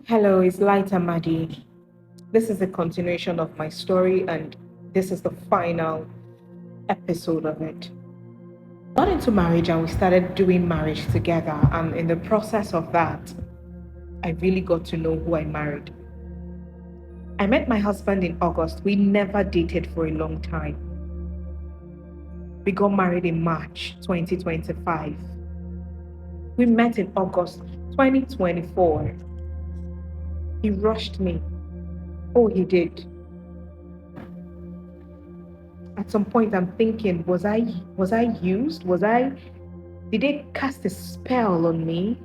Hello, it's Light Amadi. This is a continuation of my story, and this is the final episode of it. Got into marriage and we started doing marriage together, and in the process of that, I really got to know who I married. I met my husband in August. We never dated for a long time. We got married in March 2025. We met in August 2024. He rushed me. Oh, he did. At some point I'm thinking, was I used? Did they cast a spell on me?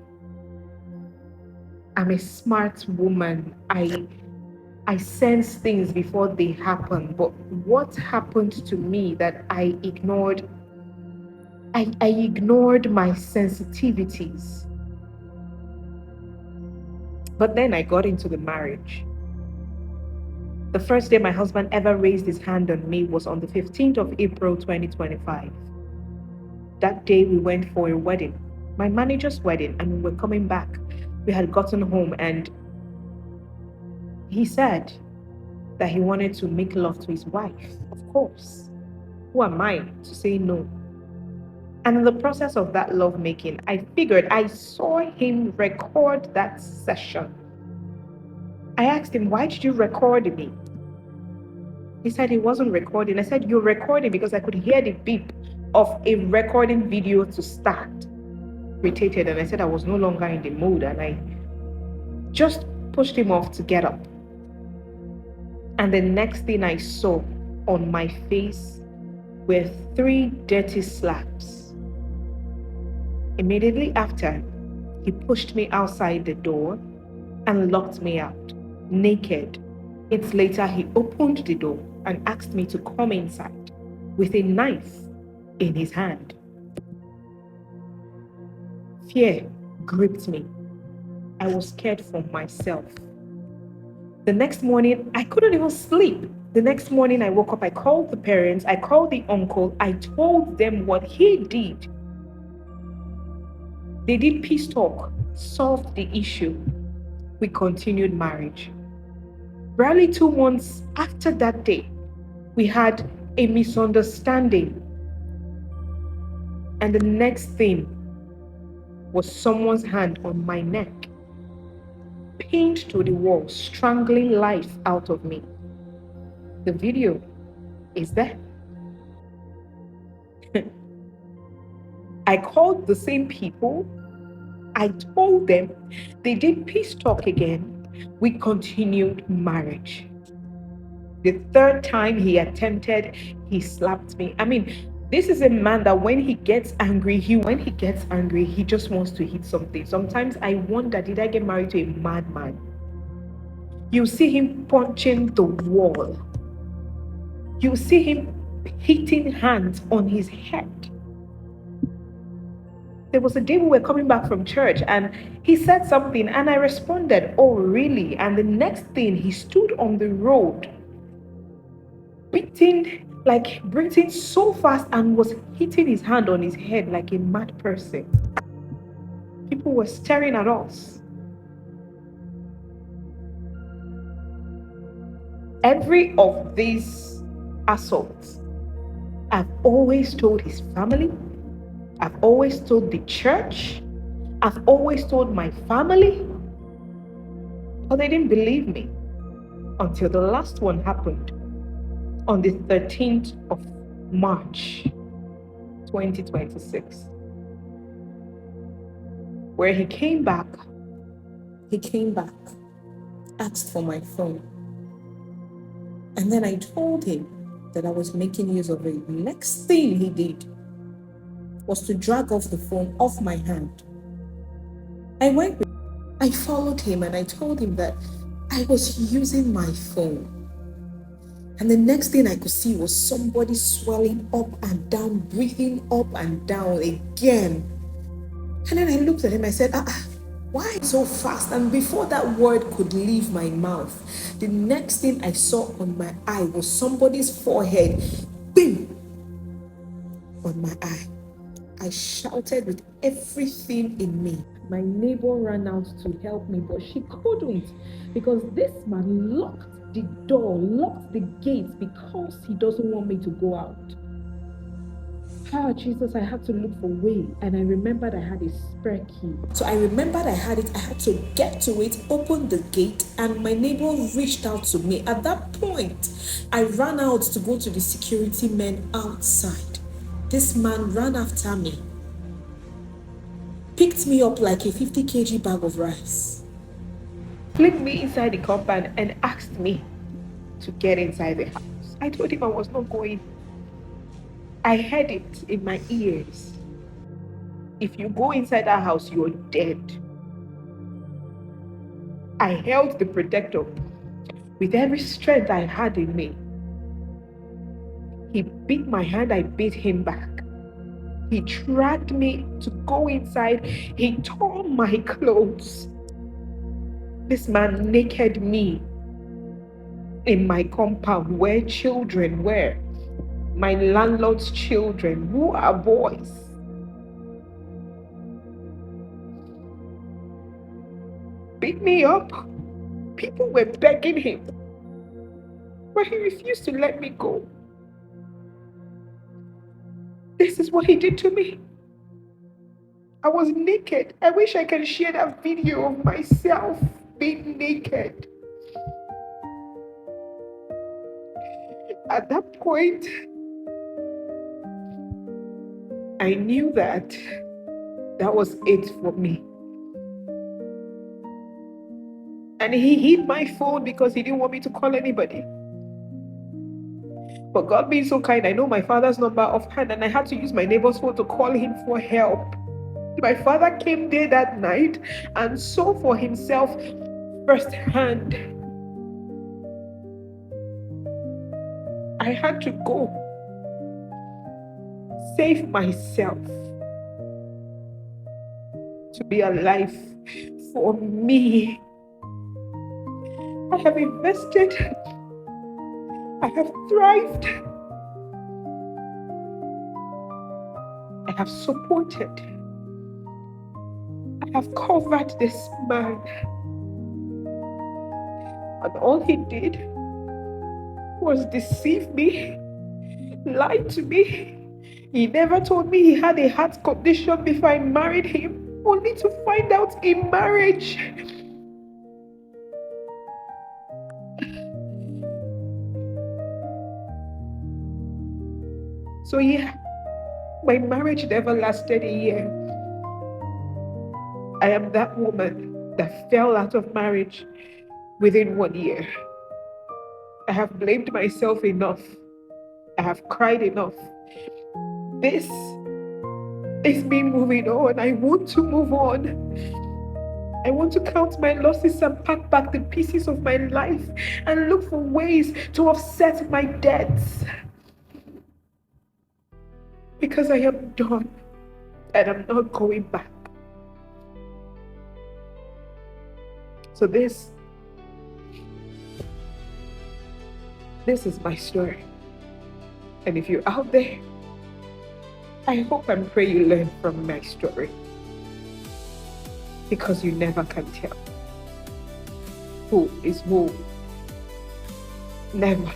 I'm a smart woman. I sense things before they happen. But what happened to me that I ignored? I ignored my sensitivities. But then I got into the marriage. The first day my husband ever raised his hand on me was on the 15th of April 2025. That day we went for a wedding, my manager's wedding, and we were coming back. We had gotten home and he said that he wanted to make love to his wife. Of course. Who am I to say no? And in the process of that love making, I saw him record that session. I asked him, why did you record me? He said he wasn't recording. I said, you're recording, because I could hear the beep of a recording video to start. Irritated, and I said I was no longer in the mood, and I just pushed him off to get up. And the next thing I saw on my face were 3 dirty slaps. Immediately after, he pushed me outside the door and locked me out, naked. Minutes later, he opened the door and asked me to come inside with a knife in his hand. Fear gripped me. I was scared for myself. The next morning, I couldn't even sleep. The next morning, I woke up, I called the parents, I called the uncle, I told them what he did. They did peace talk, solved the issue. We continued marriage. Barely 2 months after that day, we had a misunderstanding. And the next thing was someone's hand on my neck, pinned to the wall, strangling life out of me. The video is there. I called the same people. I told them. They did peace talk again. We continued marriage. The third time he attempted, he slapped me. This is a man that when he gets angry, he just wants to hit something. Sometimes I wonder, did I get married to a madman? You see him punching the wall. You see him hitting hands on his head. There was a day we were coming back from church and he said something and I responded, oh really? And the next thing, he stood on the road, breathing so fast, and was hitting his hand on his head like a mad person. People were staring at us. Every of these assaults, I've always told his family, I've always told the church, I've always told my family, but they didn't believe me until the last one happened on the 13th of March 2026, where he came back, asked for my phone, and then I told him that I was making use of it. The next thing he did was to drag off the phone off my hand. I followed him and I told him that I was using my phone. And the next thing I could see was somebody swelling up and down, breathing up and down again. And then I looked at him, I said, why so fast? And before that word could leave my mouth, the next thing I saw on my eye was somebody's forehead, bing, on my eye. I shouted with everything in me. My neighbor ran out to help me, but she couldn't because this man locked the door, locked the gates because he doesn't want me to go out. Ah, Jesus, I had to look for way, and I remembered I had a spare key. So I remembered I had it. I had to get to it, open the gate, and my neighbor reached out to me. At that point, I ran out to go to the security men outside. This man ran after me, picked me up like a 50 kg bag of rice, flipped me inside the compound, and asked me to get inside the house. I told him I was not going. I heard it in my ears. If you go inside that house, you're dead. I held the protector with every strength I had in me. He beat my hand, I beat him back. He dragged me to go inside. He tore my clothes. This man naked me in my compound where children were. My landlord's children, who are boys. Beat me up. People were begging him, but he refused to let me go. This is what he did to me. I was naked. I wish I can share that video of myself being naked. At that point, I knew that was it for me. And he hid my phone because he didn't want me to call anybody. But God being so kind, I know my father's number offhand, and I had to use my neighbor's phone to call him for help. My father came there that night and saw for himself firsthand. I had to go save myself to be alive for me. I have invested. I have thrived. I have supported. I have covered this man. And all he did was deceive me, lie to me. He never told me he had a heart condition before I married him, only to find out in marriage. So yeah, my marriage never lasted a year. I am that woman that fell out of marriage within 1 year. I have blamed myself enough. I have cried enough. This is me moving on. I want to move on. I want to count my losses and pack back the pieces of my life and look for ways to offset my debts. Because I am done and I'm not going back. So this is my story. And if you're out there, I hope and pray you learn from my story. Because you never can tell who is who. Never.